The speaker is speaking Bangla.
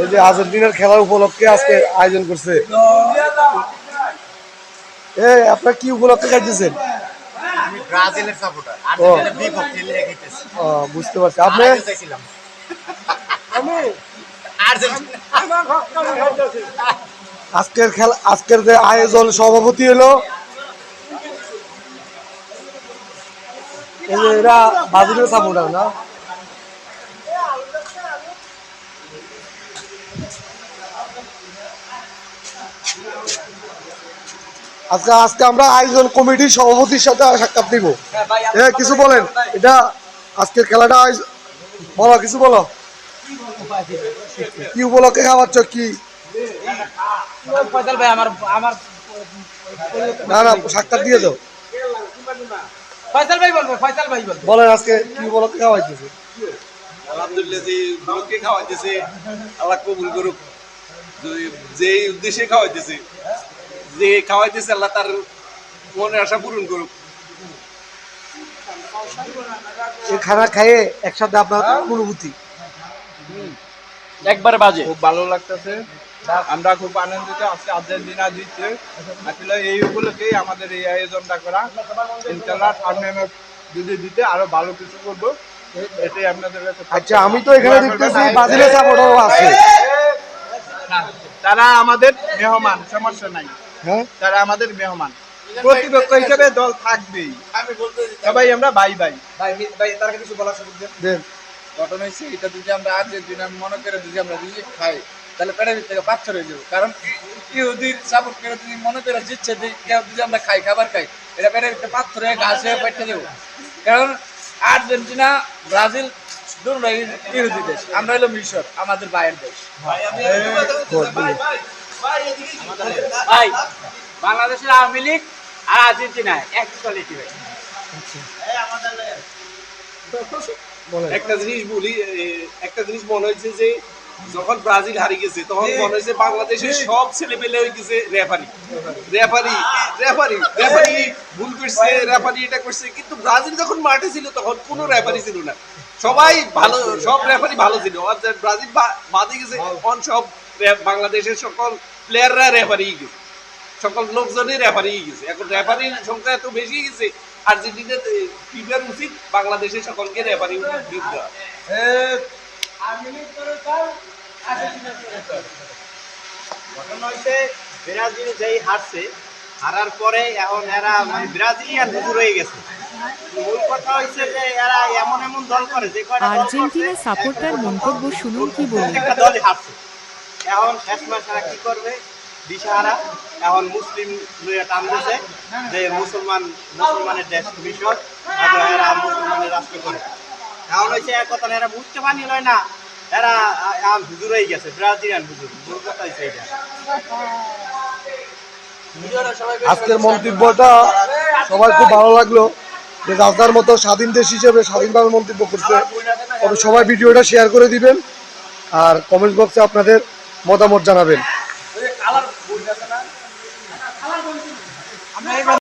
এই যে আর্জেন্টিনার খেলা উপলক্ষে আজকে আয়োজন করছে। এই আপনারা কি উপলক্ষে খাইতেছেন? আমি ব্রাজিলের সাপোর্টার, আর্জেন্টিনার বিপক্ষে খেলে খেতেছি। বুঝতে পারছি। আপনি? চাইছিলাম আমি আর্জেন্টিনা। আজকের যে আয়োজন সভাপতি হলো এই যে এরা ব্রাজিলের সাপোর্টার না? আজকে আমরা আয়োজন কমিটির সভাপতির সাথে সাক্ষাৎ নিব। কিছু বলেন, এটা আজকের খেলাটা বলো, কিছু বলো। কি উপলক্ষে খাওয়াচ্ছ? কি না না সাক্ষাৎ দিয়ে দাও। বলেন আজকে কি উপলক্ষে খাওয়াইতেছে? আলহামদুলিল্লাহ, যে উপলক্ষে খাওয়াইতেছে আল্লাহ কবুল করুক। যে উদ্দেশ্যে খাওয়াইতেছে, যে খাওয়াইতেছে আল্লাহ তার মনের আশা পূরণ করুক। এই খানা খাইয়ে একসাথে আপনার অনুভূতি? একবারে বাজে, খুব ভালো লাগতেছে। আমরা খুব আনন্দিত। আজকে আর্জেন্টিনা জিতছে, আসলে এই উপলক্ষেই আমাদের এই আয়োজনটা করা। ইনশাআল্লাহ সামনে ম্যাচ যদি জিতে আরো ভালো কিছু করবো, এটাই আপনাদের কাছে। আচ্ছা, আমি তো এখানে দেখতেছি ব্রাজিলের সাপোর্টারও আছে। তারা আমাদের মেহমান, সমস্যা নাই। হ্যাঁ, তারা আমাদের মেহমান, প্রতিপক্ষ হিসেবে দল থাকবেই। আমি বলতে সবাই আমরা ভাই ভাই। ভাই তার কিছু বলার সুযোগ দেন। দেন। ঘটনা হচ্ছে এটা, যদি আমরা আর্জেন্টিনা মনে করে যদি আমরা রিজিক খাই তাহলে পেটের থেকে পাথর হয়ে যাবো। কারণ ইহুদির সাপোর্ট করে যদি মনে করে জিতছে, কেউ যদি আমরা খাবার খাই, এটা পেটের ভিতরে পাথর হয়ে ঘাস হয়ে পেটে যাবো। কারণ আর্জেন্টিনা ব্রাজিল দুটোই ইহুদি দেশ, আমরা হলো মিশর, আমাদের ভাইয়ের দেশ। ভাই বাংলাদেশের আওয়ামী লীগ আর আর্জেন্টিনা এক কোয়ালিটি ভাই। একটা জিনিস বলি, একটা জিনিস মনে হয়েছে যে যখন ব্রাজিল হারিয়ে গেছে তখন মনে হয়েছে বাংলাদেশের সব ছেলে পেলে হয়ে গেছে রেফারি রেফারি রেফারি রেফারি ভুল করছে, রেফারি এটা করছে। কিন্তু ব্রাজিল যখন মাঠে ছিল তখন কোনো রেফারি ছিল না, সবাই ভালো, সব রেফারি ভালো ছিল। আর ব্রাজিল বাদে গেছে তখন সব বাংলাদেশের সকল প্লেয়াররা রেফারি গেছে, সকল লোকজনই রেফারি গেছে। এখন রেফারির সংখ্যা এত বেশি গেছে, আর্জেন্টিনার ফিফার উচিত বাংলাদেশের সকলকে রেফারি দেওয়া। ঘটনা হচ্ছে ব্রাজিল যেই হারছে, হারার পরে এখন এরা মানে ব্রাজিলিয়ান হুজুর হয়ে গেছে। মূল কথা হচ্ছে যে এরা এমন এমন দল করে যে আর্জেন্টিনা সাপোর্টার মন্তব্য শুনুন কি বলে। একটা দলই হারছে, এখন শেষ মাস এরা কি করবে দিশাহারা। এখন মুসলিম টানতেছে যে মুসলমানের দেশ মিশর, এবং এরা মুসলমানের রাষ্ট্র করে। এখন হচ্ছে এক কথা এরা বুঝতে পারি হয় না, এরা হুজুর হয়ে গেছে, ব্রাজিলিয়ান হুজুর। মূল কথা হচ্ছে এটা। আজকের মন্তব্যটা সবার খুব ভালো লাগলো, যে রাজার মতো স্বাধীন দেশ হিসেবে স্বাধীনভাবে মন্তব্য করছে। তবে সবাই ভিডিওটা শেয়ার করে দিবেন আর কমেন্ট বক্সে আপনাদের মতামত জানাবেন।